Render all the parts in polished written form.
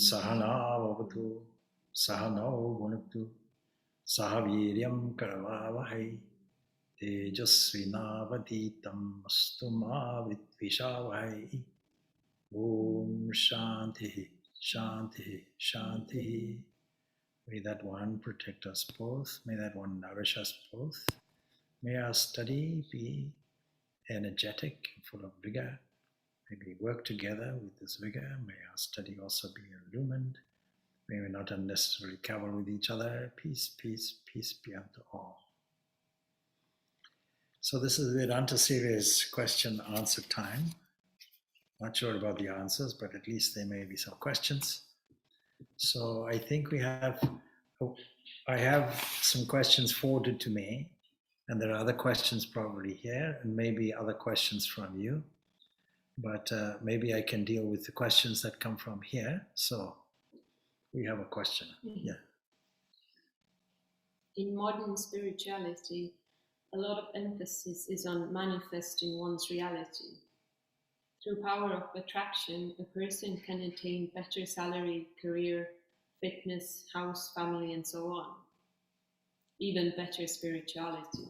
Sahana Vavatu Sahano Bhunaktu Sahaviryam Karavavahai Tejasvinavaditam Astuma Vitvishavahai. Om Shanti Shanti Shanti. May that one protect us both. May that one nourish us both. May our study be energetic, full of vigor. May we work together with this vigor. May our study also be illumined. May we not unnecessarily quarrel with each other. Peace, peace, peace be unto all. So this is the Vedanta series question answer time. Not sure about the answers, but at least there may be some questions. So I think I have some questions forwarded to me, and there are other questions probably here, and maybe other questions from you. But maybe I can deal with the questions that come from here. So we have a question. Yeah. In modern spirituality, a lot of emphasis is on manifesting one's reality. Through power of attraction, a person can attain better salary, career, fitness, house, family, and so on. Even better spirituality.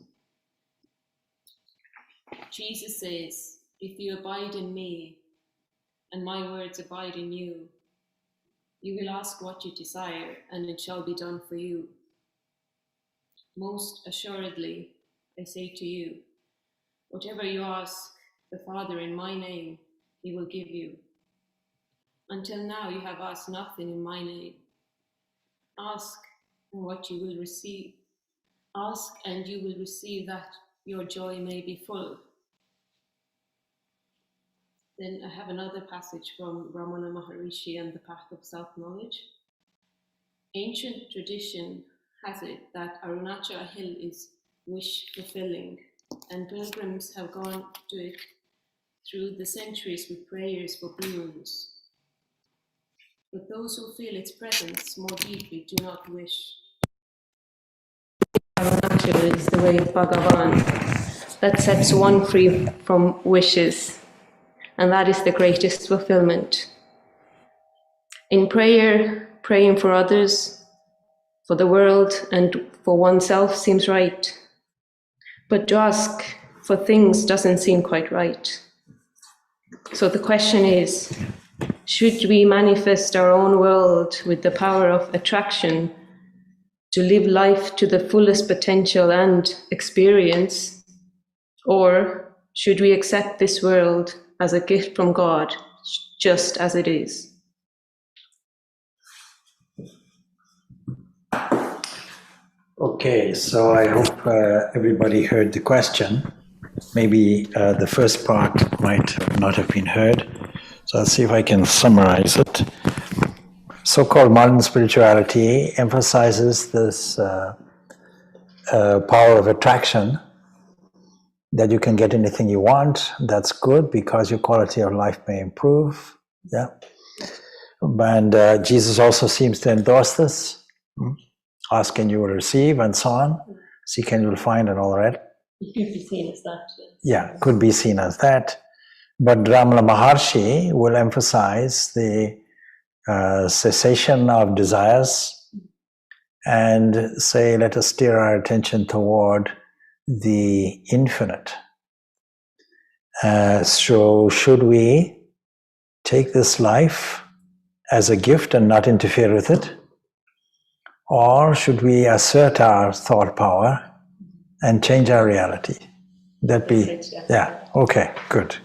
Jesus says, if you abide in me, and my words abide in you, you will ask what you desire, and it shall be done for you. Most assuredly, I say to you, whatever you ask the Father in my name, he will give you. Until now you have asked nothing in my name. Ask, and what you will receive. Ask, and you will receive, that your joy may be full. Then I have another passage from Ramana Maharishi and the Path of Self-Knowledge. Ancient tradition has it that Arunachala Hill is wish-fulfilling, and pilgrims have gone to it through the centuries with prayers for boons. But those who feel its presence more deeply do not wish. Arunachala is the way of Bhagavan that sets one free from wishes, and that is the greatest fulfillment. In prayer, praying for others, for the world, and for oneself seems right. But to ask for things doesn't seem quite right. So the question is, should we manifest our own world with the power of attraction to live life to the fullest potential and experience? Or should we accept this world as a gift from God, just as it is? Okay, so I hope everybody heard the question. Maybe the first part might not have been heard. So I'll see if I can summarize it. So-called modern spirituality emphasizes this power of attraction, that you can get anything you want. That's good because your quality of life may improve. Yeah. And Jesus also seems to endorse this. Ask and you will receive, and so on. Seek and you will find, and all that. It could be seen as that. Yeah, could be seen as that. But Ramana Maharshi will emphasize the cessation of desires and say, let us steer our attention toward the infinite. So should we take this life as a gift and not interfere with it? Or should we assert our thought power and change our reality? That be, yeah, okay, good.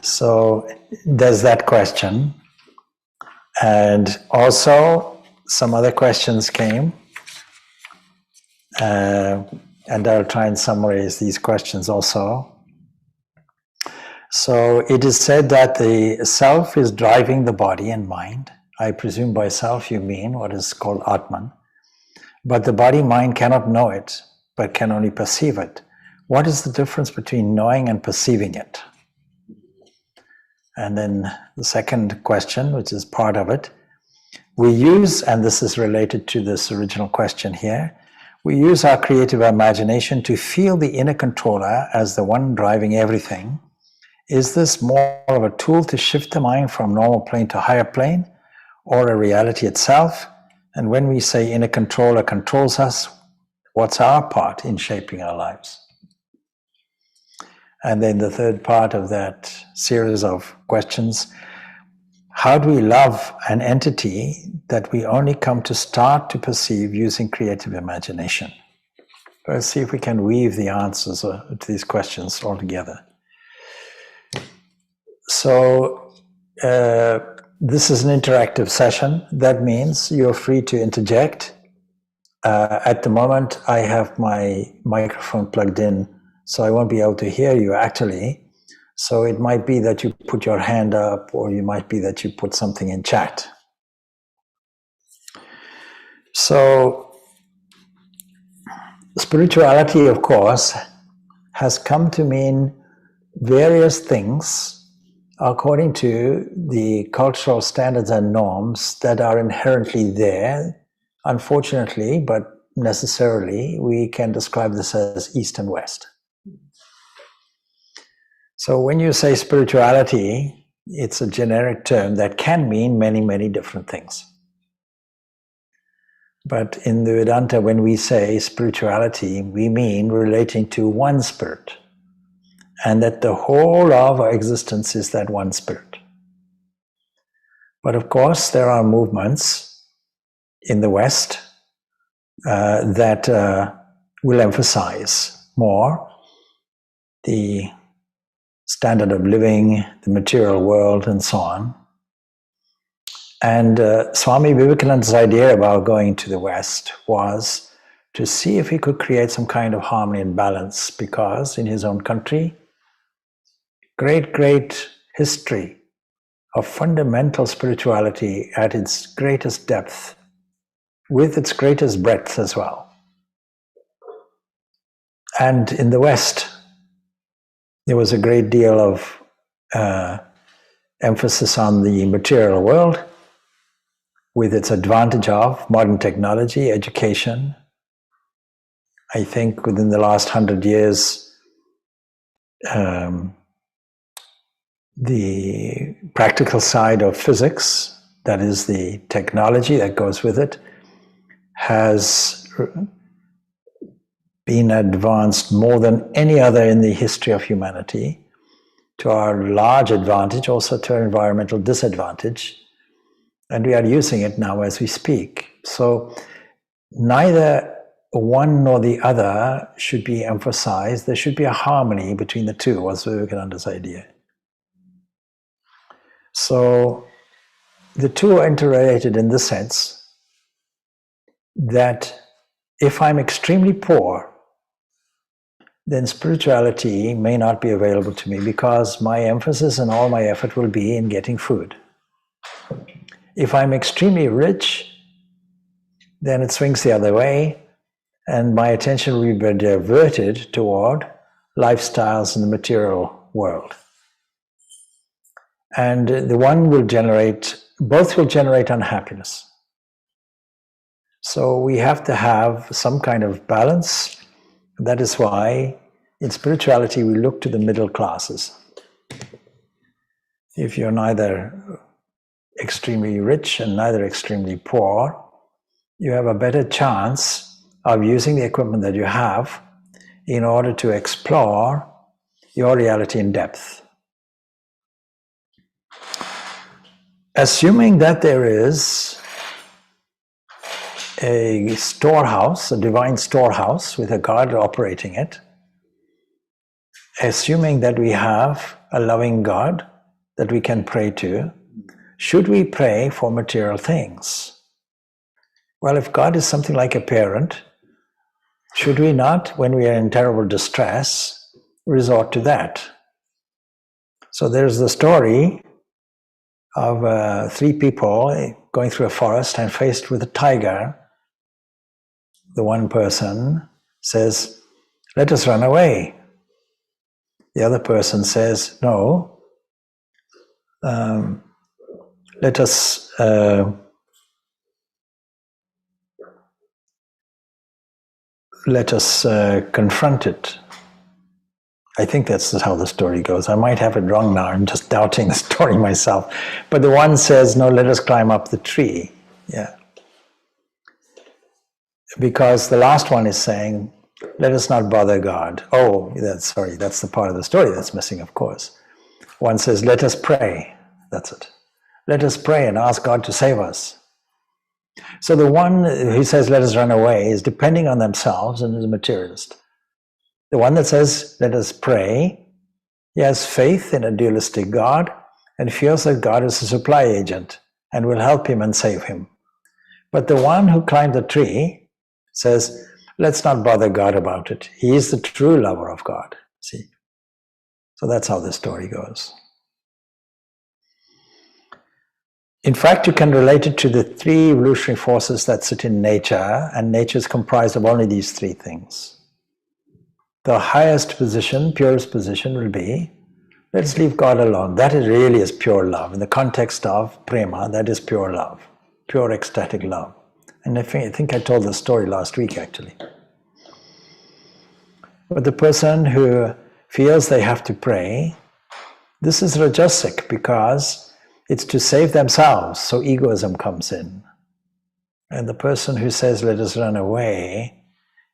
So there's that question. And also some other questions came. And I'll try and summarize these questions also. So it is said that the self is driving the body and mind. I presume by self you mean what is called Atman. But the body-mind cannot know it, but can only perceive it. What is the difference between knowing and perceiving it? And then the second question, which is part of it, we use, and this is related to this original question here, we use our creative imagination to feel the inner controller as the one driving everything, Is this more of a tool to shift the mind from normal plane to higher plane, or a reality itself? And when we say inner controller controls us, what's our part in shaping our lives? And then the third part of that series of questions, how do we love an entity that we only come to start to perceive using creative imagination? Let's see if we can weave the answers to these questions all together. So this is an interactive session. That means you're free to interject. At the moment, I have my microphone plugged in, so I won't be able to hear you actually. So it might be that you put your hand up, or you might be that you put something in chat. So spirituality, of course, has come to mean various things according to the cultural standards and norms that are inherently there. Unfortunately, but necessarily, we can describe this as East and West. So when you say spirituality, it's a generic term that can mean many, many different things. But in the Vedanta, when we say spirituality, we mean relating to one spirit, and that the whole of our existence is that one spirit. But of course, there are movements in the West that will emphasize more the standard of living, the material world, and so on. And Swami Vivekananda's idea about going to the West was to see if he could create some kind of harmony and balance, because in his own country, great history of fundamental spirituality at its greatest depth, with its greatest breadth as well. And in the West, there was a great deal of emphasis on the material world, with its advantage of modern technology, education. I think within the last 100 years, the practical side of physics, that is the technology that goes with it, has been advanced more than any other in the history of humanity, to our large advantage, also to our environmental disadvantage. And we are using it now as we speak. So neither one nor the other should be emphasized. There should be a harmony between the two, was Vivekananda's idea. So the two are interrelated in the sense that if I'm extremely poor, then spirituality may not be available to me, because my emphasis and all my effort will be in getting food. If I'm extremely rich, then it swings the other way, and my attention will be diverted toward lifestyles in the material world. And the one will generate, both will generate unhappiness. So we have to have some kind of balance. That is why in spirituality we look to the middle classes. If you're neither extremely rich and neither extremely poor, you have a better chance of using the equipment that you have in order to explore your reality in depth. Assuming that there is a storehouse, a divine storehouse with a God operating it, assuming that we have a loving God that we can pray to, should we pray for material things? Well, if God is something like a parent, should we not, when we are in terrible distress, resort to that? So there's the story of 3 people going through a forest and faced with a tiger. The one person says, "Let us run away." The other person says, "No, let us confront it. I think that's how the story goes. I might have it wrong now. I'm just doubting the story myself. But the one says, no, let us climb up the tree. Yeah. Because the last one is saying, let us not bother God. Oh, that's the part of the story that's missing, of course. One says, let us pray. That's it. Let us pray and ask God to save us. So the one who says, let us run away, is depending on themselves and is a materialist. The one that says, let us pray, he has faith in a dualistic God and feels that God is a supply agent and will help him and save him. But the one who climbed the tree says, let's not bother God about it. He is the true lover of God. See? So that's how the story goes. In fact, you can relate it to the three evolutionary forces that sit in nature, and nature is comprised of only these three things. The highest position, purest position will be, let's leave God alone. That really is pure love. In the context of prema, that is pure love, pure ecstatic love. And I think I told the story last week, actually. But the person who feels they have to pray, this is rajasic because it's to save themselves, so egoism comes in. And the person who says, let us run away,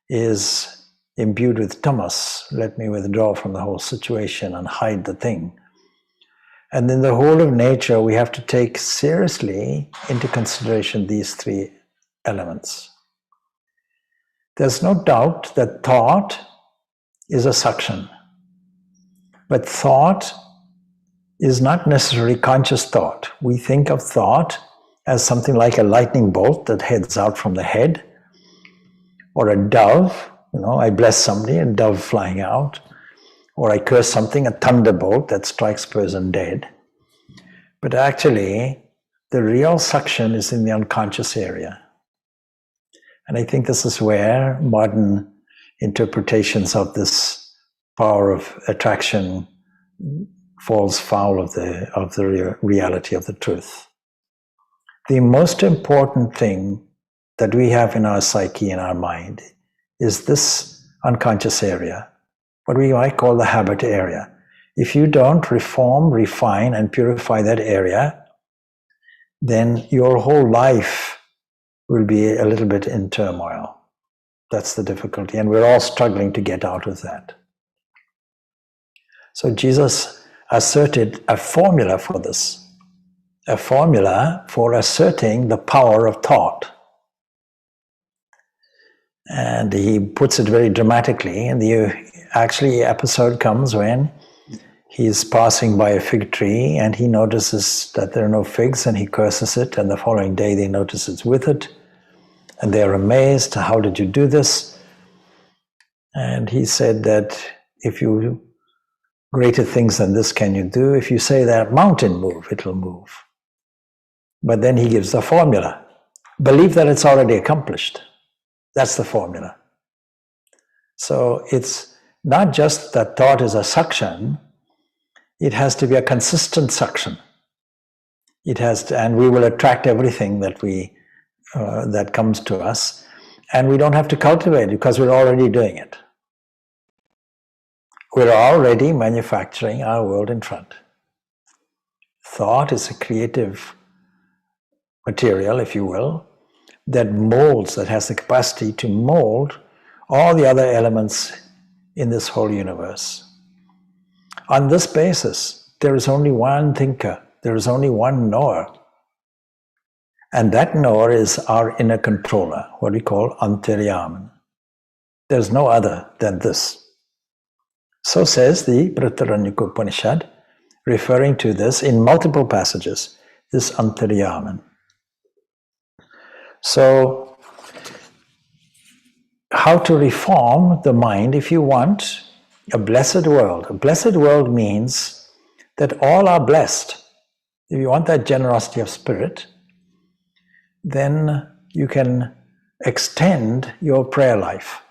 is imbued with tamas. Let me withdraw from the whole situation and hide the thing. And in the whole of nature, we have to take seriously into consideration these three elements. There's no doubt that thought is a suction. But thought is not necessarily conscious thought. We think of thought as something like a lightning bolt that heads out from the head, or a dove, I bless somebody, a dove flying out, or I curse something, a thunderbolt that strikes person dead. But actually, the real suction is in the unconscious area. And I think this is where modern interpretations of this power of attraction falls foul of the reality of the truth. The most important thing that we have in our psyche, in our mind, is this unconscious area, what we might call the habit area. If you don't reform, refine, and purify that area, then your whole life will be a little bit in turmoil. That's the difficulty, and we're all struggling to get out of that. So Jesus asserted a formula for this, a formula for asserting the power of thought. And he puts it very dramatically, and the episode comes when he's passing by a fig tree and he notices that there are no figs and he curses it, and the following day they notice it's withered and they're amazed, how did you do this? And he said that greater things than this can you do. If you say that mountain move, it will move. But then he gives the formula. Believe that it's already accomplished. That's the formula. So it's not just that thought is a suction, it has to be a consistent suction. It has to, and we will attract everything that that comes to us, and we don't have to cultivate it because we're already doing it. We're already manufacturing our world in front. Thought is a creative material, if you will, that molds, that has the capacity to mold all the other elements in this whole universe. On this basis, there is only one thinker, there is only one knower. And that knower is our inner controller, what we call Antiryaman. There's no other than this. So says the Brihadaranyaka Upanishad, referring to this in multiple passages, this Antaryaman. So, how to reform the mind if you want a blessed world? A blessed world means that all are blessed. If you want that generosity of spirit, then you can extend your prayer life.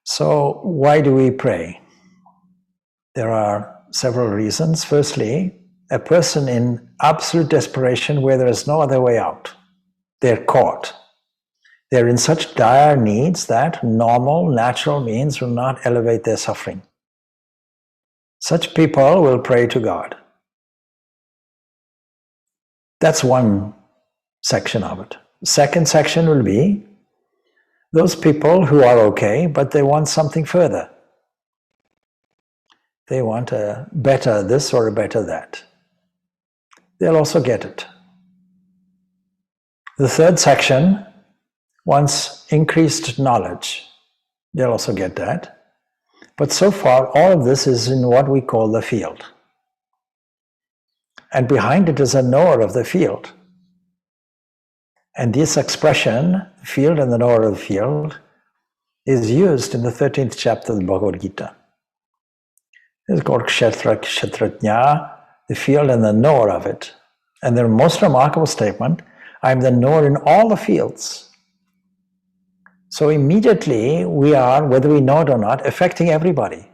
So why do we pray? There are several reasons. Firstly, a person in absolute desperation where there is no other way out. They're caught. They're in such dire needs that normal, natural means will not elevate their suffering. Such people will pray to God. That's one section of it. Second section will be those people who are okay, but they want something further. They want a better this or a better that. They'll also get it. The third section wants increased knowledge. They'll also get that. But so far, all of this is in what we call the field. And behind it is a knower of the field. And this expression, field and the knower of the field, is used in the 13th chapter of the Bhagavad Gita. It's called Kshetra, Kshetrajna, the field and the knower of it. And the most remarkable statement, I am the knower in all the fields. So immediately we are, whether we know it or not, affecting everybody.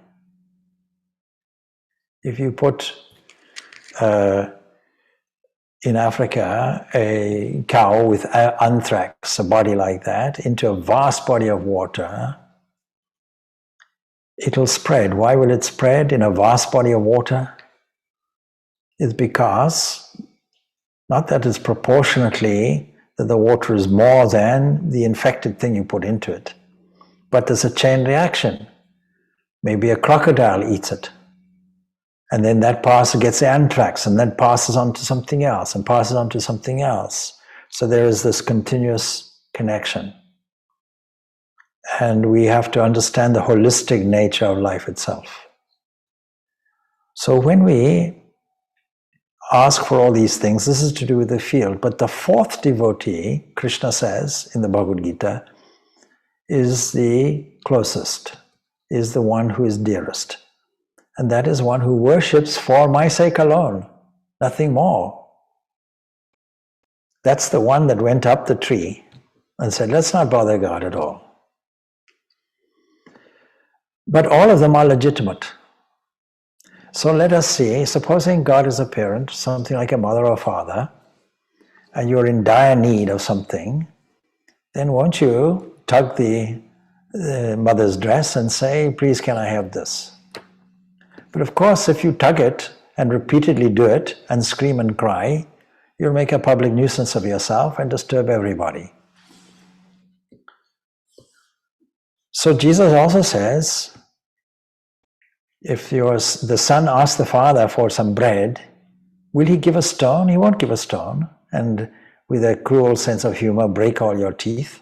If you put in Africa a cow with anthrax, a body like that, into a vast body of water, it will spread. Why will it spread in a vast body of water? It's because, not that it's proportionately that the water is more than the infected thing you put into it, but there's a chain reaction. Maybe a crocodile eats it, and then that gets anthrax, and then passes on to something else, and passes on to something else. So there is this continuous connection. And we have to understand the holistic nature of life itself. So when we ask for all these things, this is to do with the field. But the fourth devotee, Krishna says in the Bhagavad Gita, is the closest, is the one who is dearest. And that is one who worships for my sake alone, nothing more. That's the one that went up the tree and said, let's not bother God at all. But all of them are legitimate. So let us see, supposing God is a parent, something like a mother or father, and you're in dire need of something, then won't you tug the mother's dress and say, please can I have this? But of course, if you tug it and repeatedly do it and scream and cry, you'll make a public nuisance of yourself and disturb everybody. So Jesus also says, if the son asks the father for some bread, will he give a stone? He won't give a stone. And with a cruel sense of humor, break all your teeth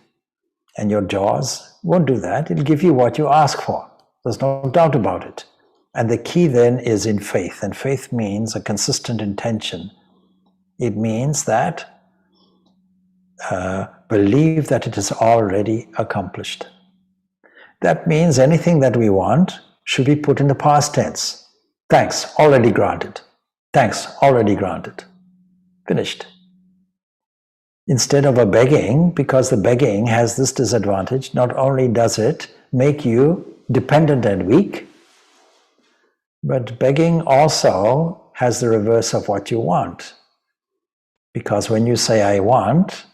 and your jaws. Won't do that. It'll give you what you ask for. There's no doubt about it. And the key then is in faith. And faith means a consistent intention. It means that believe that it is already accomplished. That means anything that we want should be put in the past tense. Thanks, already granted. Thanks, already granted. Finished. Instead of a begging, because the begging has this disadvantage, not only does it make you dependent and weak, but begging also has the reverse of what you want. Because when you say I want,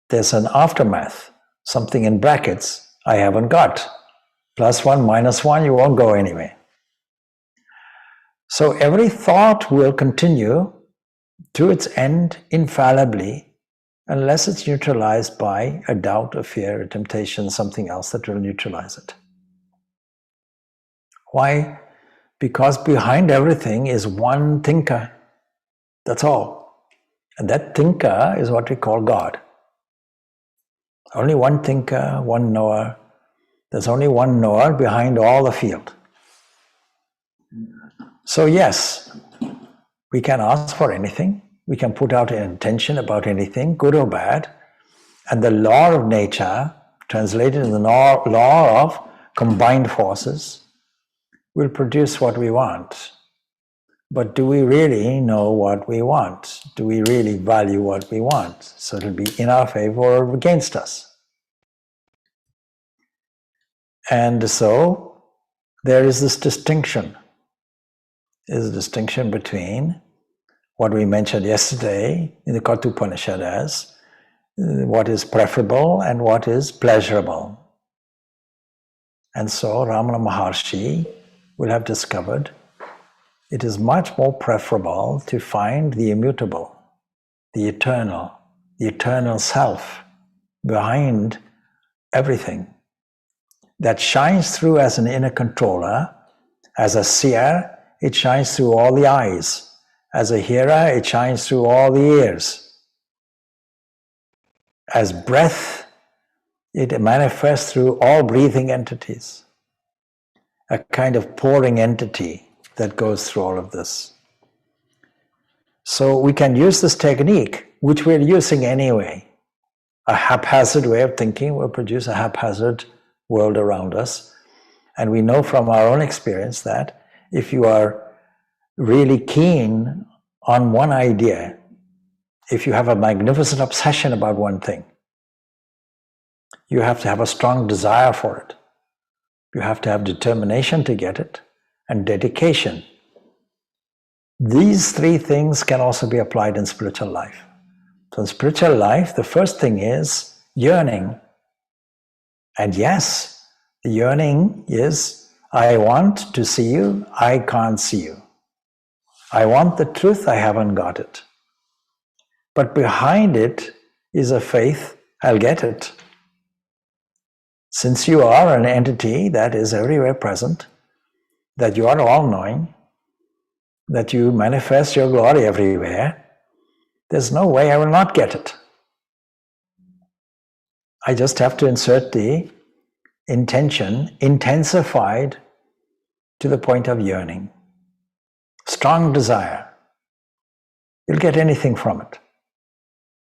there's an aftermath, something in brackets, I haven't got. +1, -1, you won't go anyway. So every thought will continue to its end infallibly unless it's neutralized by a doubt, a fear, a temptation, something else that will neutralize it. Why? Because behind everything is one thinker. That's all. And that thinker is what we call God. Only one thinker, one knower. There's only one knower behind all the field. So yes, we can ask for anything. We can put out an intention about anything, good or bad. And the law of nature, translated in the law of combined forces, will produce what we want. But do we really know what we want? Do we really value what we want? So it'll be in our favor or against us. And so there is this distinction. There's a distinction between what we mentioned yesterday in the Kathopanishad as what is preferable and what is pleasurable. And so Ramana Maharshi will have discovered it is much more preferable to find the immutable, the eternal self behind everything that shines through as an inner controller. As a seer, it shines through all the eyes. As a hearer, it shines through all the ears. As breath, it manifests through all breathing entities. A kind of pouring entity that goes through all of this. So we can use this technique, which we're using anyway. A haphazard way of thinking will produce a haphazard world around us. And we know from our own experience that if you are really keen on one idea, if you have a magnificent obsession about one thing, you have to have a strong desire for it. You have to have determination to get it and dedication. These three things can also be applied in spiritual life. So in spiritual life, the first thing is yearning. And yes, the yearning is, I want to see you, I can't see you. I want the truth, I haven't got it. But behind it is a faith, I'll get it. Since you are an entity that is everywhere present, that you are all-knowing, that you manifest your glory everywhere, there's no way I will not get it. I just have to insert the intention, intensified to the point of yearning. Strong desire. You'll get anything from it.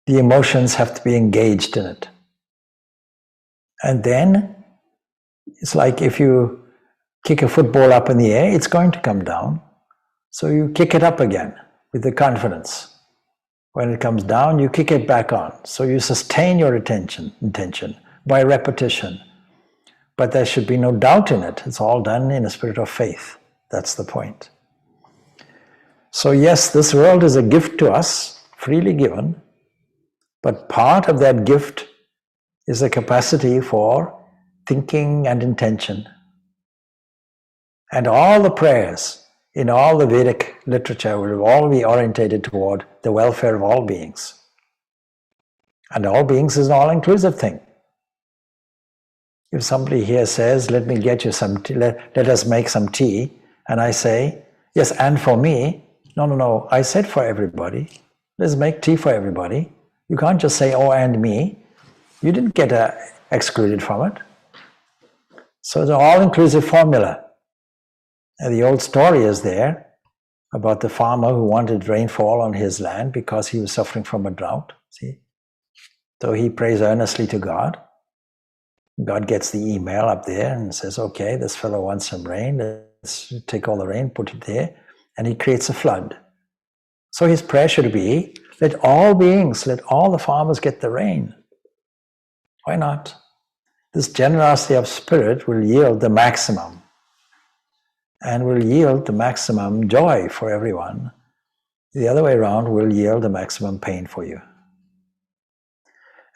The emotions have to be engaged in it. And then, it's like if you kick a football up in the air, it's going to come down. So you kick it up again with the confidence. When it comes down, you kick it back on. So you sustain your intention by repetition. But there should be no doubt in it. It's all done in a spirit of faith. That's the point. So yes, this world is a gift to us, freely given. But part of that gift is a capacity for thinking and intention. And all the prayers in all the Vedic literature will all be orientated toward the welfare of all beings. And all beings is an all-inclusive thing. If somebody here says, let me get you some tea, let us make some tea, and I say, yes, and for me, no, I said for everybody, let's make tea for everybody. You can't just say, oh, and me. You didn't get excluded from it. So it's an all-inclusive formula. And the old story is there about the farmer who wanted rainfall on his land because he was suffering from a drought. See? So he prays earnestly to God. God gets the email up there and says, okay, this fellow wants some rain. Let's take all the rain, put it there. And he creates a flood. So his prayer should be, let all beings, let all the farmers get the rain. Why not? This generosity of spirit will yield the maximum and will yield the maximum joy for everyone. The other way around will yield the maximum pain for you.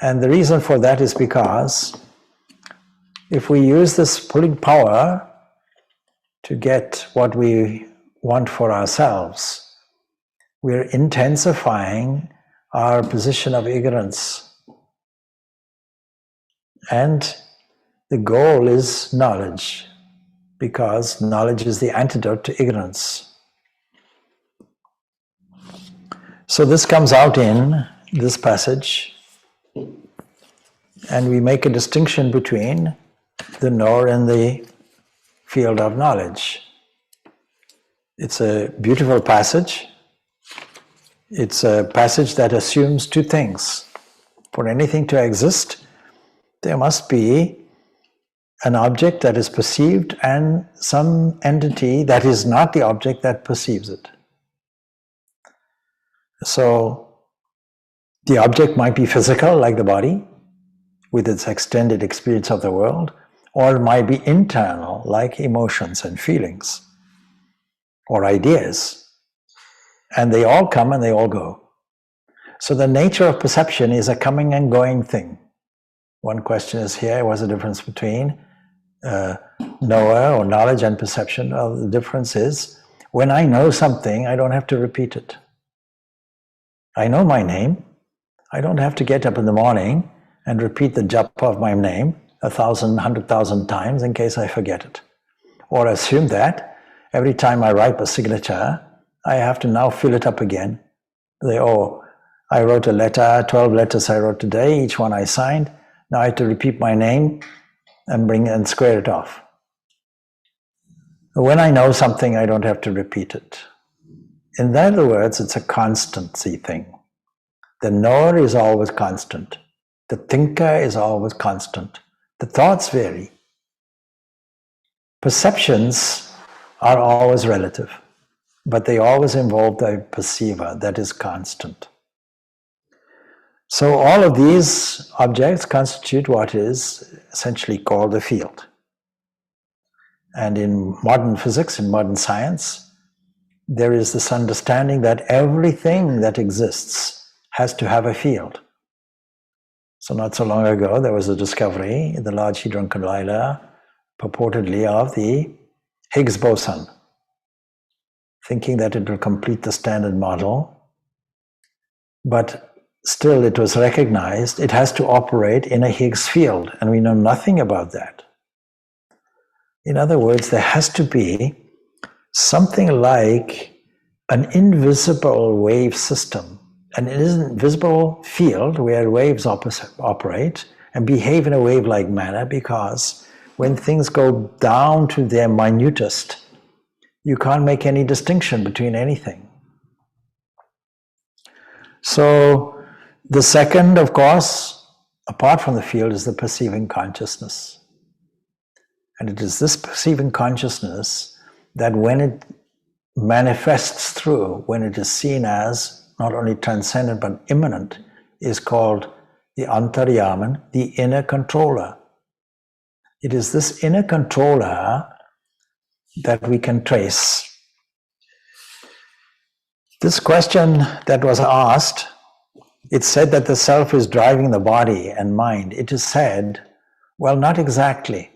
And the reason for that is because if we use this pulling power to get what we want for ourselves, we're intensifying our position of ignorance. And the goal is knowledge, because knowledge is the antidote to ignorance. So this comes out in this passage, and we make a distinction between the knower and the field of knowledge. It's a beautiful passage. It's a passage that assumes two things. For anything to exist, there must be an object that is perceived and some entity that is not the object that perceives it. So the object might be physical, like the body, with its extended experience of the world, or it might be internal, like emotions and feelings, or ideas. And they all come and they all go. So the nature of perception is a coming and going thing. One question is here, what's the difference between knower or knowledge and perception? Well, the difference is, When I know something, I don't have to repeat it. I know my name. I don't have to get up in the morning and repeat the japa of my name 1,000, 100,000 times in case I forget it. Or assume that every time I write a signature, I have to now fill it up again. I wrote a letter, 12 letters I wrote today, each one I signed. Now I have to repeat my name and square it off. When I know something, I don't have to repeat it. In other words, it's a constancy thing. The knower is always constant. The thinker is always constant. The thoughts vary. Perceptions are always relative, but they always involve the perceiver that is constant. So all of these objects constitute what is essentially called the field. And in modern physics, in modern science, there is this understanding that everything that exists has to have a field. So not so long ago, there was a discovery in the Large Hadron Collider, purportedly of the Higgs boson, thinking that it will complete the standard model. But still it was recognized it has to operate in a Higgs field, and we know nothing about that. In other words, there has to be something like an invisible wave system, an invisible field where waves operate and behave in a wave-like manner, because when things go down to their minutest, you can't make any distinction between anything. So the second, of course, apart from the field, is the perceiving consciousness. And it is this perceiving consciousness that when it manifests through, when it is seen as not only transcendent but immanent, is called the Antaryaman, the inner controller. It is this inner controller that we can trace. This question that was asked, it said that the self is driving the body and mind. It is said, well, not exactly.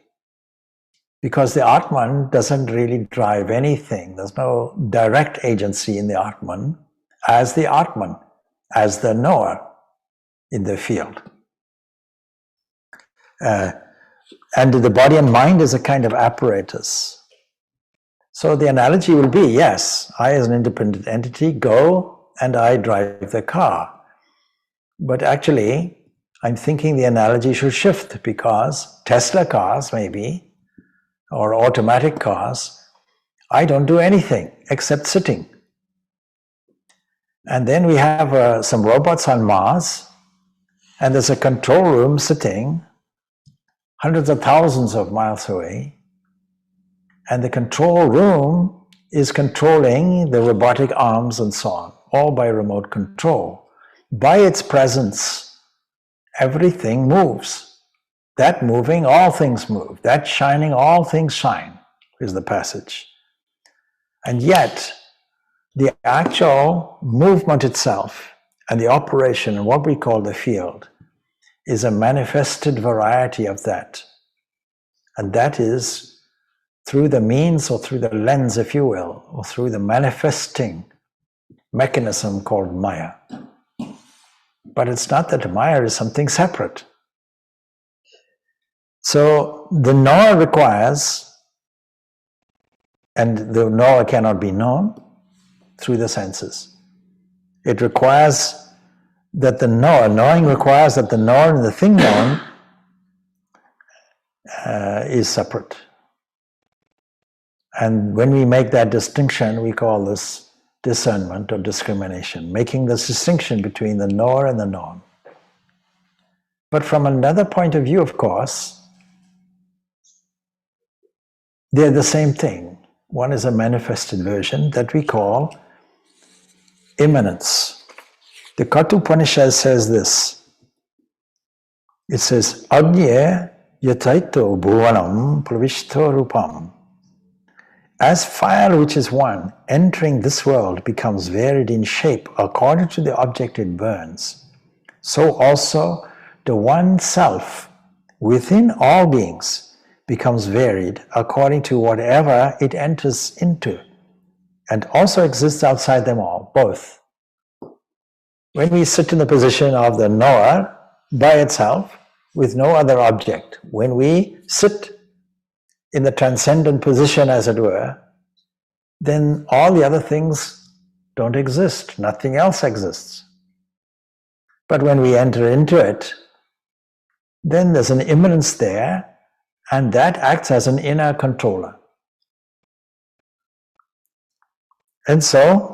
Because the Atman doesn't really drive anything. There's no direct agency in the Atman, as the knower in the field. And the body and mind is a kind of apparatus. So the analogy will be, yes, I as an independent entity go and I drive the car. But actually, I'm thinking the analogy should shift, because Tesla cars maybe, or automatic cars, I don't do anything except sitting. And then we have some robots on Mars, and there's a control room sitting hundreds of thousands of miles away, and the control room is controlling the robotic arms and so on, all by remote control. By its presence, everything moves. That moving, all things move. That shining, all things shine, is the passage. And yet, the actual movement itself and the operation in what we call the field is a manifested variety of that. And that is through the means, or through the lens, if you will, or through the manifesting mechanism called Maya. But it's not that Maya is something separate. So the knower requires, and the knower cannot be known through the senses. It requires that the knowing requires that the knower and the thing known is separate. And when we make that distinction, we call this discernment or discrimination, making this distinction between the knower and the known. But from another point of view, of course, they're the same thing. One is a manifested version that we call immanence. The Kathopanishad says this. It says, Agnya yataito bhuvanam pravishto rupam. As fire which is one, entering this world, becomes varied in shape according to the object it burns, so also the one self within all beings becomes varied according to whatever it enters into and also exists outside them all, both. When we sit in the position of the knower by itself, with no other object, when we sit in the transcendent position, as it were, then all the other things don't exist. Nothing else exists. But when we enter into it, then there's an immanence there, and that acts as an inner controller. And so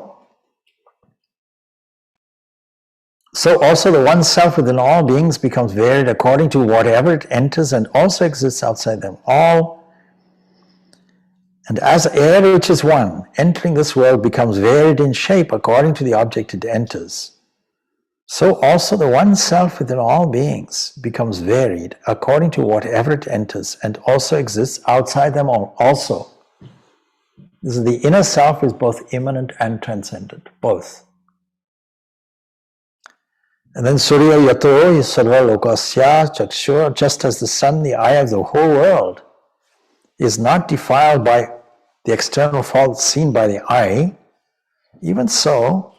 also the one self within all beings becomes varied according to whatever it enters and also exists outside them all. And as air which is one, entering this world becomes varied in shape according to the object it enters, so also the one self within all beings becomes varied according to whatever it enters and also exists outside them all also. This is the inner self is both immanent and transcendent, both. And then Surya Yato is Sarva Lokasya Chakshur, just as the sun, the eye of the whole world, is not defiled by the external faults seen by the eye, even so,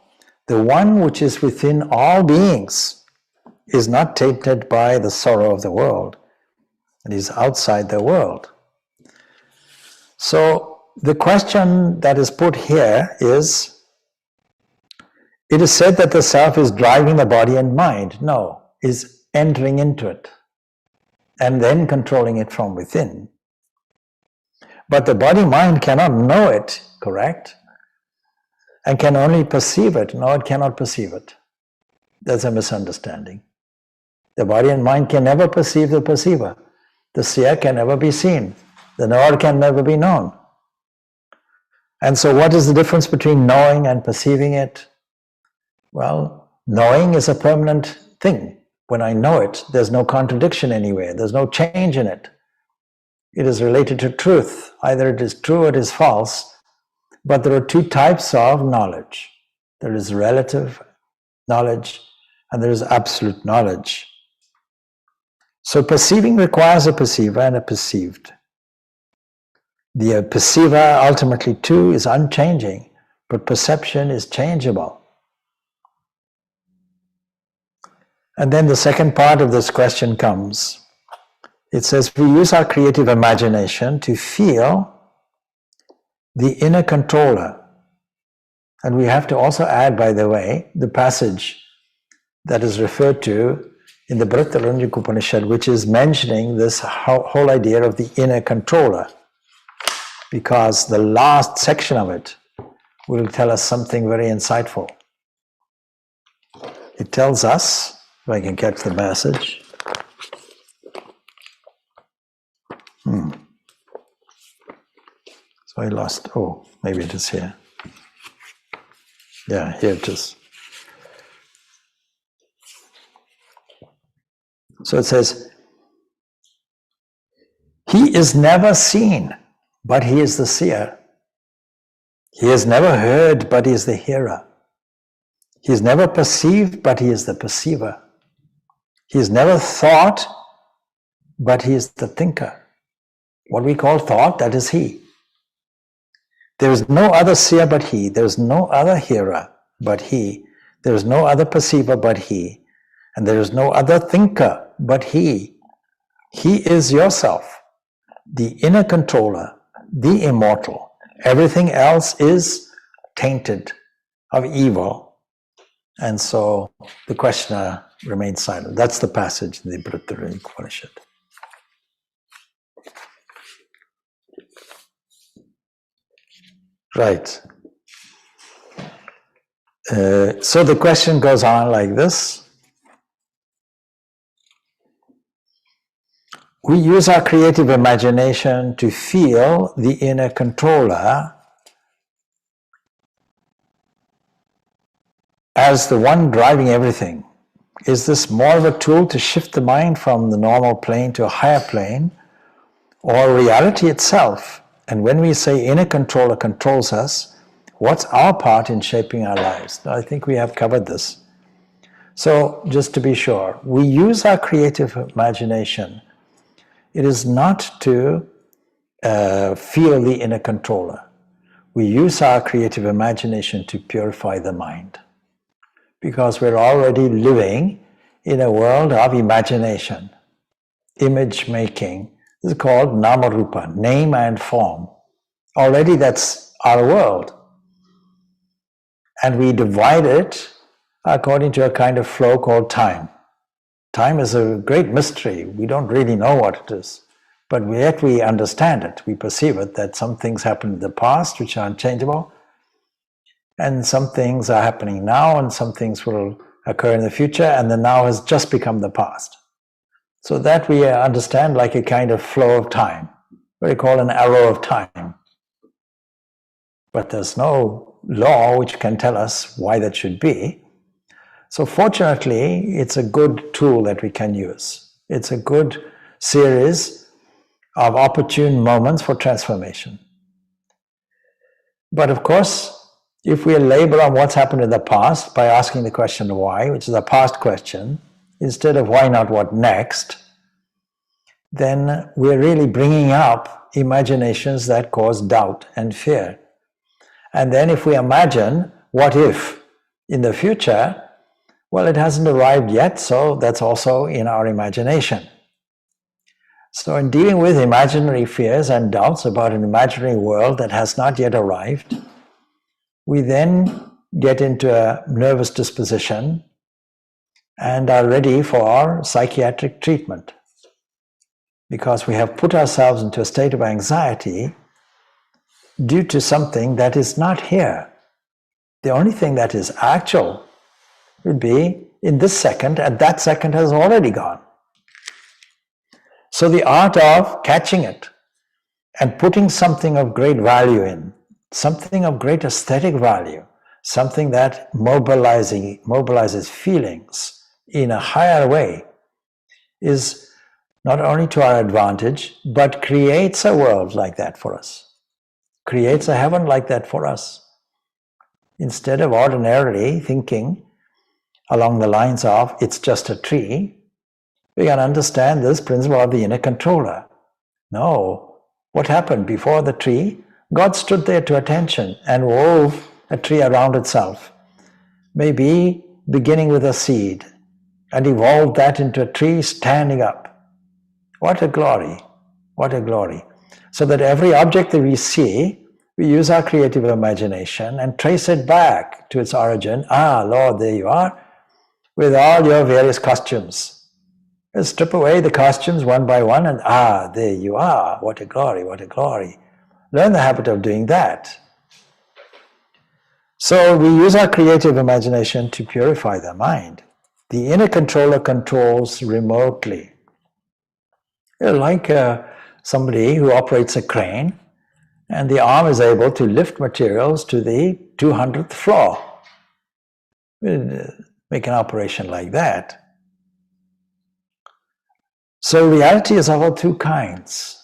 the one which is within all beings is not tainted by the sorrow of the world, and is outside the world. So the question that is put here is, it is said that the self is driving the body and mind. No, is entering into it and then controlling it from within. But the body-mind cannot know it, correct? And can only perceive it. No, it cannot perceive it. That's a misunderstanding. The body and mind can never perceive the perceiver. The seer can never be seen. The knower can never be known. And so what is the difference between knowing and perceiving it? Well, knowing is a permanent thing. When I know it, there's no contradiction anywhere. There's no change in it. It is related to truth. Either it is true or it is false. But there are two types of knowledge. There is relative knowledge and there is absolute knowledge. So perceiving requires a perceiver and a perceived. The perceiver ultimately too is unchanging, but perception is changeable. And then the second part of this question comes. It says, we use our creative imagination to feel the inner controller. And we have to also add, by the way, the passage that is referred to in the Brihadaranyaka Upanishad, which is mentioning this whole idea of the inner controller, because the last section of it will tell us something very insightful. It tells us, if I can catch the passage. So I lost, maybe it is here. Yeah, here it is. So it says, he is never seen, but he is the seer. He is never heard, but he is the hearer. He is never perceived, but he is the perceiver. He is never thought, but he is the thinker. What we call thought, that is he. There is no other seer but he. There is no other hearer but he. There is no other perceiver but he. And there is no other thinker but he. He is yourself, the inner controller, the immortal. Everything else is tainted of evil. And so the questioner remains silent. That's the passage in the Brihadaranyaka Upanishad. Right. So the question goes on like this. We use our creative imagination to feel the inner controller as the one driving everything. Is this more of a tool to shift the mind from the normal plane to a higher plane, or reality itself? And when we say inner controller controls us, what's our part in shaping our lives? I think we have covered this. So just to be sure, we use our creative imagination. It is not to feel the inner controller. we use our creative imagination to purify the mind. Because we're already living in a world of imagination, image making. This is called Namarupa, name and form. Already that's our world. And we divide it according to a kind of flow called time. Time is a great mystery. We don't really know what it is. But yet we understand it. We perceive it, that some things happened in the past which are unchangeable, and some things are happening now, and some things will occur in the future, and the now has just become the past. So that we understand like a kind of flow of time, what we call an arrow of time. But there's no law which can tell us why that should be. So fortunately, it's a good tool that we can use. It's a good series of opportune moments for transformation. But of course, if we labor on what's happened in the past by asking the question why, which is a past question, instead of why not what next, then we're really bringing up imaginations that cause doubt and fear. And then if we imagine what if in the future, well, it hasn't arrived yet, so that's also in our imagination. So in dealing with imaginary fears and doubts about an imaginary world that has not yet arrived, we then get into a nervous disposition and are ready for psychiatric treatment. Because we have put ourselves into a state of anxiety due to something that is not here. The only thing that is actual would be in this second, and that second has already gone. So the art of catching it and putting something of great value in, something of great aesthetic value, something that mobilizes feelings in a higher way, is not only to our advantage, but creates a world like that for us, creates a heaven like that for us. Instead of ordinarily thinking along the lines of, it's just a tree, we can understand this principle of the inner controller. No, what happened before the tree? God stood there to attention and wove a tree around itself, maybe beginning with a seed, and evolved that into a tree standing up. What a glory, what a glory. So that every object that we see, we use our creative imagination and trace it back to its origin. Ah, Lord, there you are, with all your various costumes. Let's strip away the costumes one by one and there you are. What a glory, what a glory. Learn the habit of doing that. So we use our creative imagination to purify the mind. The inner controller controls remotely. Like somebody who operates a crane, and the arm is able to lift materials to the 200th floor. Make an operation like that. So reality is of all two kinds,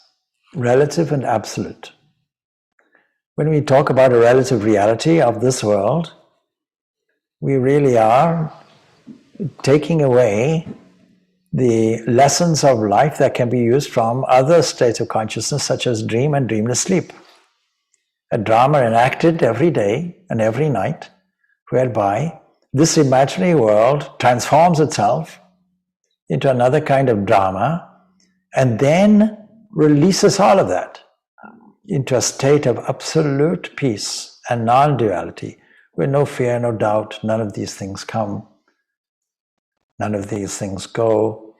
relative and absolute. When we talk about a relative reality of this world, we really are taking away the lessons of life that can be used from other states of consciousness, such as dream and dreamless sleep. A drama enacted every day and every night, whereby this imaginary world transforms itself into another kind of drama and then releases all of that into a state of absolute peace and non-duality, where no fear, no doubt, none of these things come, none of these things go,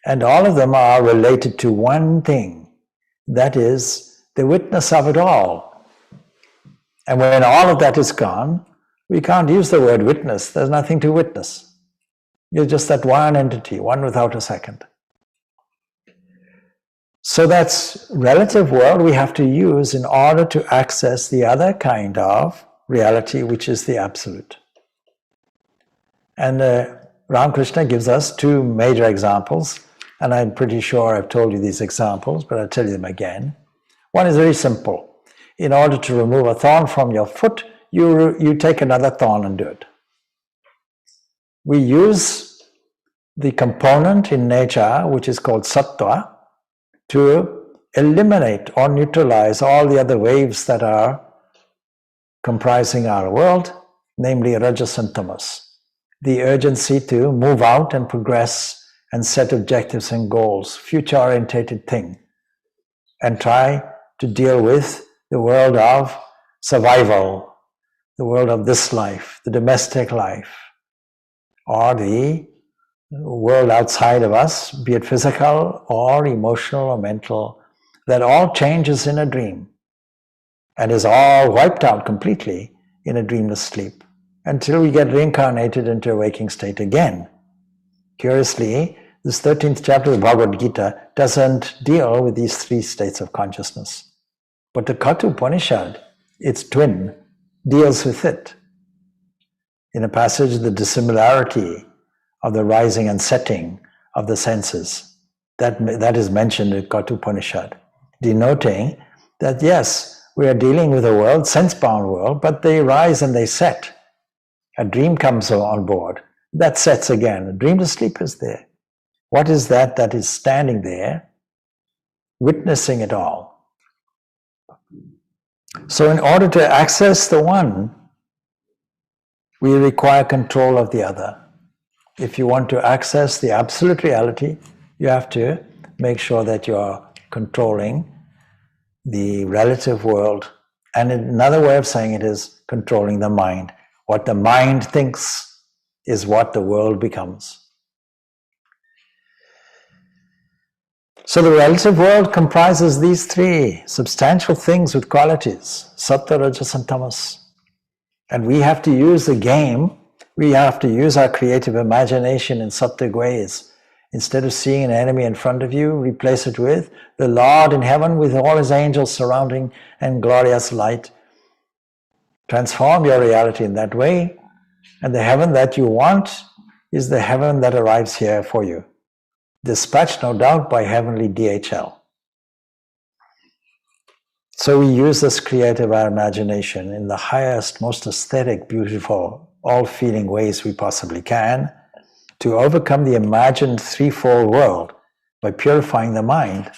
and all of them are related to one thing, that is the witness of it all. And when all of that is gone, we can't use the word witness. There's nothing to witness. You're just that one entity, one without a second. So that's relative world we have to use in order to access the other kind of reality, which is the absolute. And Ramakrishna gives us two major examples, and I'm pretty sure I've told you these examples, but I'll tell you them again. One is very simple. In order to remove a thorn from your foot, you take another thorn and do it. We use the component in nature, which is called sattva, to eliminate or neutralize all the other waves that are comprising our world, namely Rajas and Tamas. The urgency to move out and progress and set objectives and goals, future-orientated thing, and try to deal with the world of survival, the world of this life, the domestic life, or the world outside of us, be it physical or emotional or mental, that all changes in a dream and is all wiped out completely in a dreamless sleep until we get reincarnated into a waking state again. Curiously, this 13th chapter of the Bhagavad Gita doesn't deal with these three states of consciousness. But the Katha Upanishad, its twin, deals with it. In a passage, the dissimilarity of the rising and setting of the senses, that is mentioned in Katha Upanishad, denoting that yes, we are dealing with a world, sense-bound world, but they rise and they set. A dream comes on board, that sets again. A dreamless sleep is there. What is that that is standing there, witnessing it all? So in order to access the one, we require control of the other. If you want to access the absolute reality, you have to make sure that you are controlling the relative world. And another way of saying it is controlling the mind. What the mind thinks is what the world becomes. So the relative world comprises these three substantial things with qualities, sattva, rajas, and tamas. And we have to use the game, we have to use our creative imagination in sattvic ways. Instead of seeing an enemy in front of you, replace it with the Lord in heaven with all his angels surrounding and glorious light. Transform your reality in that way, and the heaven that you want is the heaven that arrives here for you. Dispatched, no doubt, by heavenly DHL. So we use this creative imagination in the highest, most aesthetic, beautiful, all-feeling ways we possibly can to overcome the imagined threefold world by purifying the mind.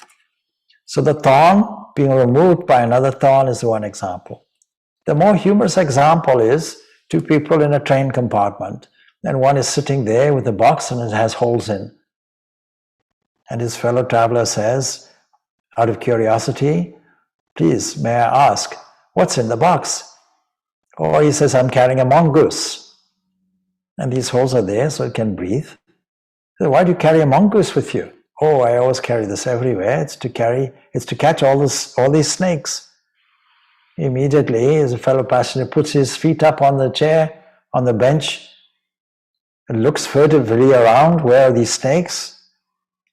So the thorn being removed by another thorn is one example. The more humorous example is two people in a train compartment, and one is sitting there with a box and it has holes in. And his fellow traveler says, out of curiosity, please, may I ask, what's in the box? Or he says, I'm carrying a mongoose. And these holes are there so it can breathe. So why do you carry a mongoose with you? Oh, I always carry this everywhere. It's to catch all these snakes. Immediately, his fellow passenger puts his feet up on the chair, on the bench, and looks furtively around. Where are these snakes?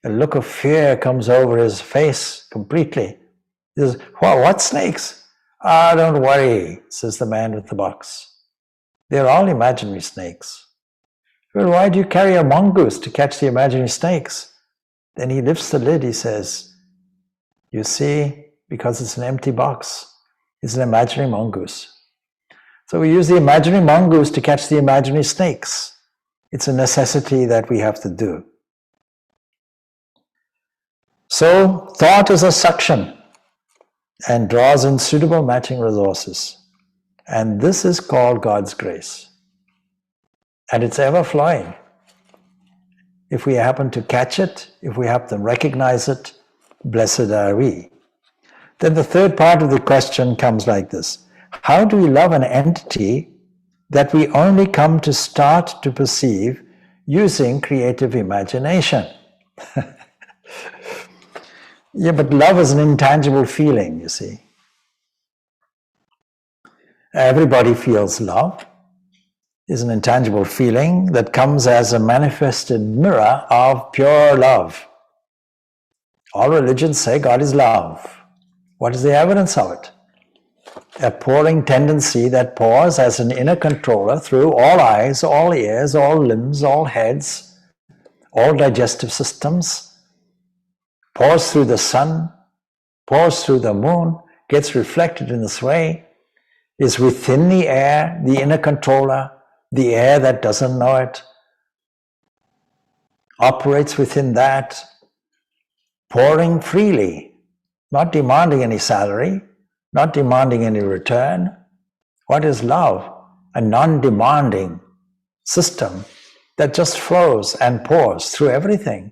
A look of fear comes over his face completely. He says, what snakes? Ah, don't worry, says the man with the box. They're all imaginary snakes. Well, why do you carry a mongoose to catch the imaginary snakes? Then he lifts the lid, he says, you see, because it's an empty box, it's an imaginary mongoose. So we use the imaginary mongoose to catch the imaginary snakes. It's a necessity that we have to do. So thought is a suction and draws in suitable matching resources. And this is called God's grace. And it's ever flowing. If we happen to catch it, if we happen to recognize it, blessed are we. Then the third part of the question comes like this. How do we love an entity that we only come to start to perceive using creative imagination? Yeah, but love is an intangible feeling, you see. Everybody feels love. It's an intangible feeling that comes as a manifested mirror of pure love. All religions say God is love. What is the evidence of it? A pouring tendency that pours as an inner controller through all eyes, all ears, all limbs, all heads, all digestive systems, pours through the sun, pours through the moon, gets reflected in this way, is within the air, the inner controller, the air that doesn't know it, operates within that, pouring freely, not demanding any salary, not demanding any return, What is love? A non-demanding system that just flows and pours through everything,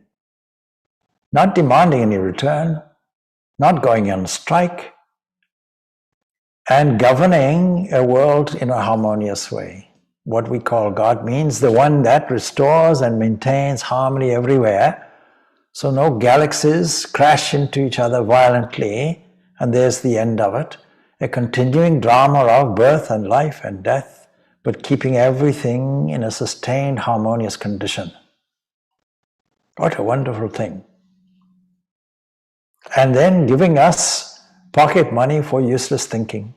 not demanding any return, not going on strike, and governing a world in a harmonious way. What we call God means the one that restores and maintains harmony everywhere, so no galaxies crash into each other violently, and there's the end of it. A continuing drama of birth and life and death, but keeping everything in a sustained harmonious condition. What a wonderful thing. And then giving us pocket money for useless thinking.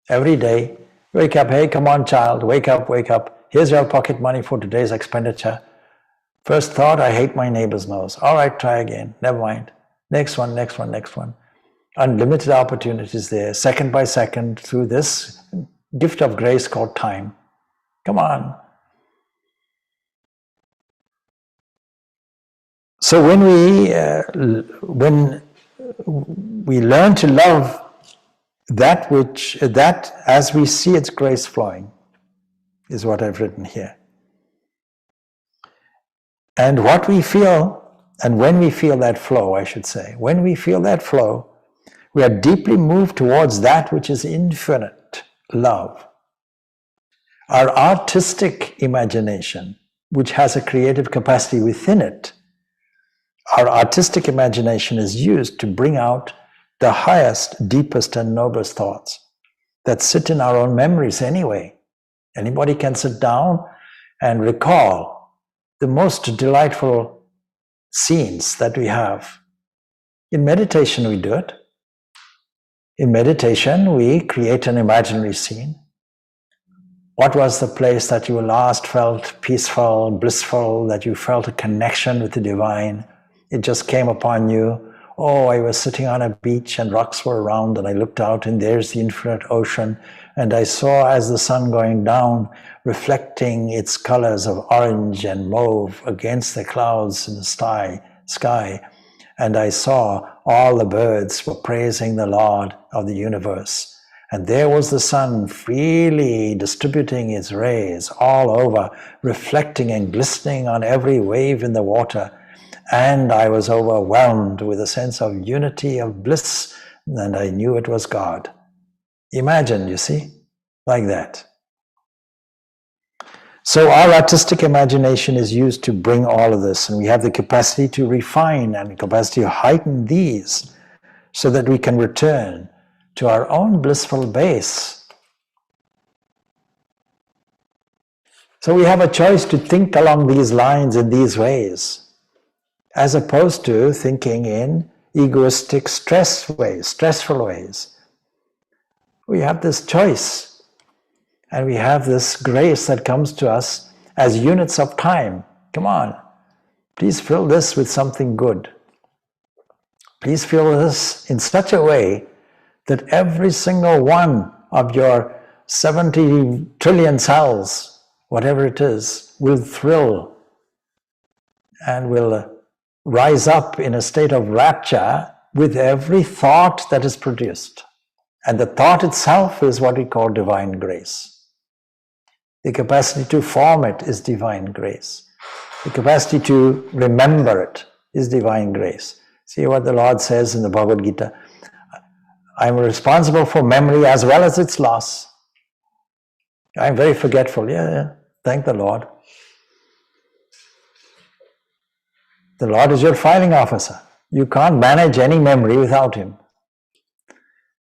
Every day, wake up, hey, come on child, wake up, here's your pocket money for today's expenditure. First thought, I hate my neighbor's nose. All right, try again, never mind. Next one. Unlimited opportunities there, second by second, through this gift of grace called time. Come on. So when we learn to love that as we see its grace flowing, is what I've written here. And what we feel, and when we feel that flow, I should say, when we feel that flow, we are deeply moved towards that which is infinite love. Our artistic imagination, which has a creative capacity within it, our artistic imagination is used to bring out the highest, deepest, and noblest thoughts that sit in our own memories anyway. Anybody can sit down and recall the most delightful scenes that we have. In meditation, we do it. In meditation, we create an imaginary scene. What was the place that you last felt peaceful, blissful, that you felt a connection with the divine? It just came upon you. Oh, I was sitting on a beach and rocks were around, and I looked out and there's the infinite ocean, and I saw as the sun going down, reflecting its colors of orange and mauve against the clouds in the sky, and I saw all the birds were praising the Lord of the universe. And there was the sun freely distributing its rays all over, reflecting and glistening on every wave in the water. And I was overwhelmed with a sense of unity, of bliss, and I knew it was God. Imagine, you see, like that. So our artistic imagination is used to bring all of this, and we have the capacity to refine and the capacity to heighten these so that we can return to our own blissful base. So we have a choice to think along these lines in these ways, as opposed to thinking in egoistic stressful ways. We have this choice, and we have this grace that comes to us as units of time. Come on, please fill this with something good. Please fill this in such a way that every single one of your 70 trillion cells, whatever it is, will thrill and will rise up in a state of rapture with every thought that is produced. And the thought itself is what we call divine grace. The capacity to form it is divine grace. The capacity to remember it is divine grace. See what the Lord says in the Bhagavad Gita. I am responsible for memory as well as its loss. I am very forgetful. Yeah, thank the Lord. The Lord is your filing officer. You can't manage any memory without Him.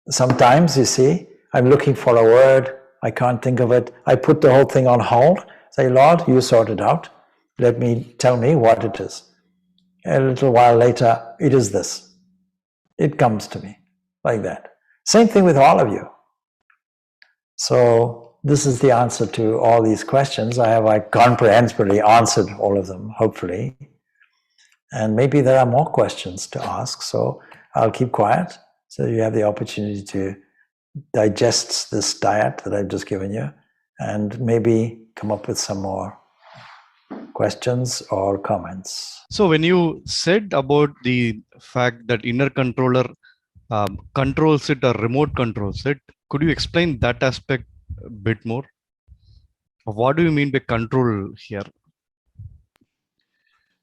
Sometimes, you see, I'm looking for a word, I can't think of it. I put the whole thing on hold. Say, Lord, you sort it out. Tell me what it is. A little while later, it is this. It comes to me like that. Same thing with all of you. So this is the answer to all these questions. I have comprehensively answered all of them, hopefully. And maybe there are more questions to ask, so I'll keep quiet so you have the opportunity to digest this diet that I've just given you and maybe come up with some more questions or comments. So when you said about the fact that inner controller controls it or remote controls it, could you explain that aspect a bit more? What do you mean by control here?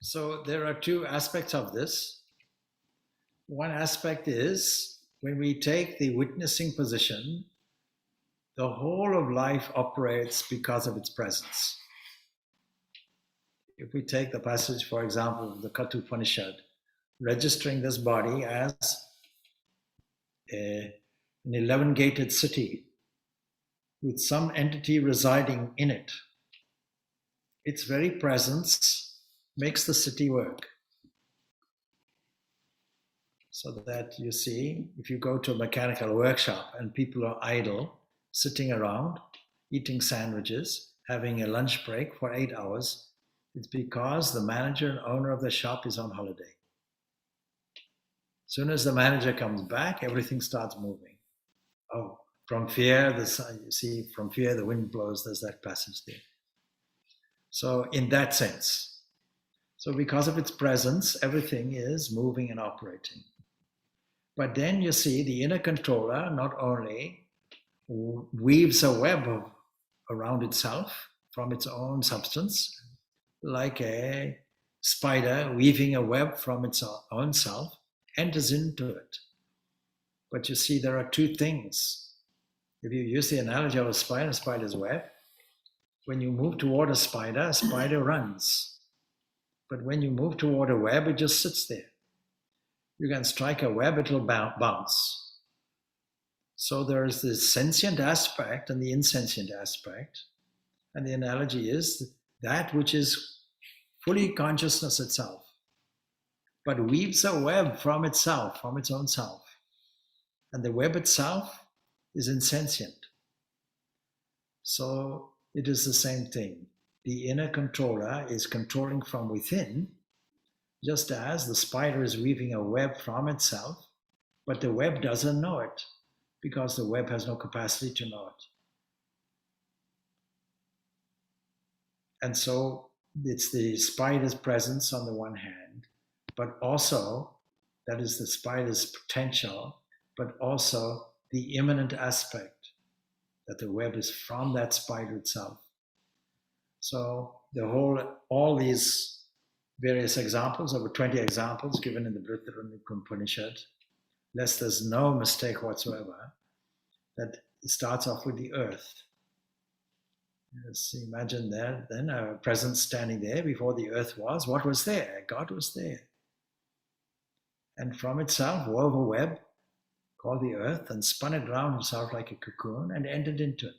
So there are two aspects of this. One aspect is when we take the witnessing position, the whole of life operates because of its presence. If we take the passage, for example, of the Kathopanishad, registering this body as an 11-gated city with some entity residing in it, its very presence makes the city work. So that you see, if you go to a mechanical workshop and people are idle, sitting around, eating sandwiches, having a lunch break for 8 hours, it's because the manager and owner of the shop is on holiday. As soon as the manager comes back, everything starts moving. Oh, from fear, from fear the wind blows, there's that passage there. So in that sense, so because of its presence, everything is moving and operating. But then you see the inner controller not only weaves a web around itself from its own substance, like a spider weaving a web from its own self, enters into it. But you see, there are two things. If you use the analogy of a spider's web, when you move toward a spider runs. But when you move toward a web, it just sits there. You can strike a web, it'll bounce. So there is this sentient aspect and the insentient aspect. And the analogy is that which is fully consciousness itself, but weaves a web from itself, from its own self. And the web itself is insentient. So it is the same thing. The inner controller is controlling from within, just as the spider is weaving a web from itself, but the web doesn't know it because the web has no capacity to know it. And so it's the spider's presence on the one hand, but also that is the spider's potential, but also the immanent aspect that the web is from that spider itself. So all these various examples, over 20 examples given in the Upanishad, lest there's no mistake whatsoever, that it starts off with the earth. Yes, imagine there, then a presence standing there before the earth was. What was there? God was there. And from itself wove a web called the earth and spun it around itself like a cocoon and entered into it.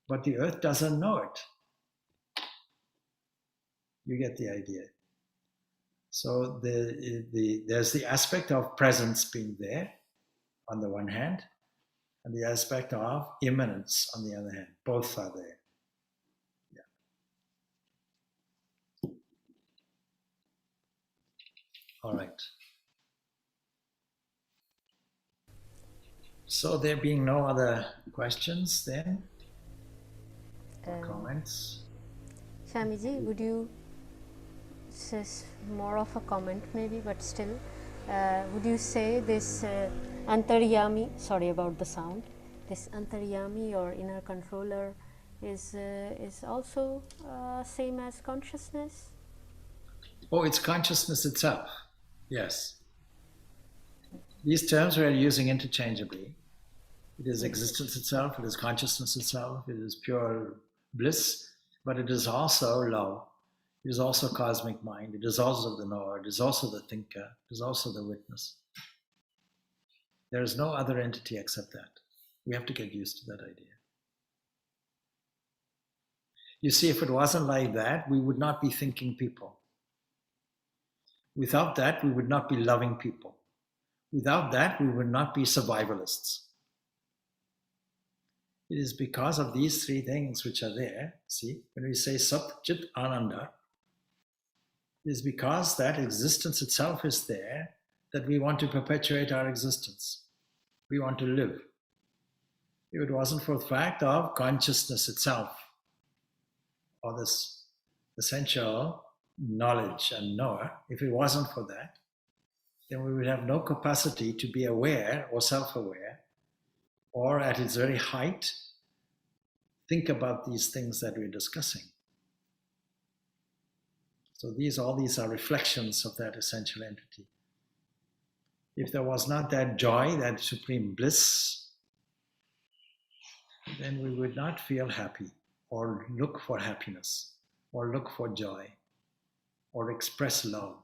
But the earth doesn't know it. You get the idea. So there's the aspect of presence being there on the one hand, and the aspect of immanence on the other hand. Both are there. Yeah. All right. So there being no other questions then, or comments? Swamiji, would you, this is more of a comment maybe, but still, would you say this Antaryami, sorry about the sound, this Antaryami or inner controller is also same as consciousness? Oh, it's consciousness itself, yes. These terms we are using interchangeably. It is existence itself, it is consciousness itself, it is pure bliss, but it is also love. It is also cosmic mind, it is also the knower, it is also the thinker, it is also the witness. There is no other entity except that. We have to get used to that idea. You see, if it wasn't like that, we would not be thinking people. Without that, we would not be loving people. Without that, we would not be survivalists. It is because of these three things which are there. See, when we say Sat Chit Ananda, it is because that existence itself is there that we want to perpetuate our existence. We want to live. If it wasn't for the fact of consciousness itself, or this essential knowledge and knower, if it wasn't for that, then we would have no capacity to be aware or self-aware, or at its very height, think about these things that we're discussing. So all these are reflections of that essential entity. If there was not that joy, that supreme bliss, then we would not feel happy or look for happiness or look for joy or express love.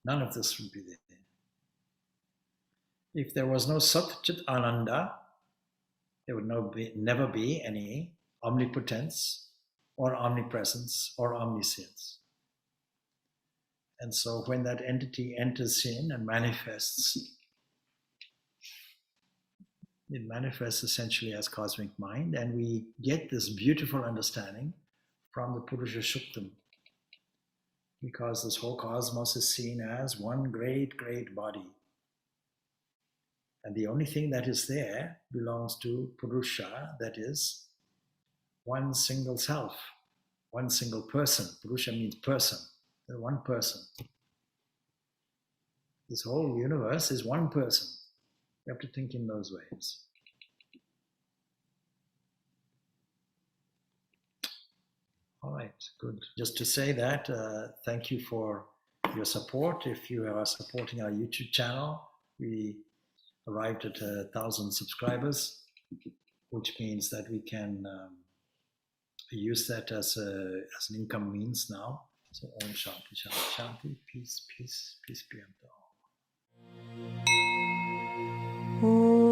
None of this would be there. If there was no Sat Chit Ananda, there would never be any omnipotence or omnipresence or omniscience. And so when that entity enters in and manifests, it manifests essentially as cosmic mind, and we get this beautiful understanding from the Purusha Shuktam, because this whole cosmos is seen as one great, great body. And the only thing that is there belongs to Purusha, that is one single self, one single person. Purusha means person, one person. This whole universe is one person. You have to think in those ways. All right, good. Just to say that, thank you for your support. If you are supporting our YouTube channel, we arrived at 1,000 subscribers, which means that we can use that as an income means now. So Om Shanti, Shanti, Shanti, peace, peace, peace be unto all.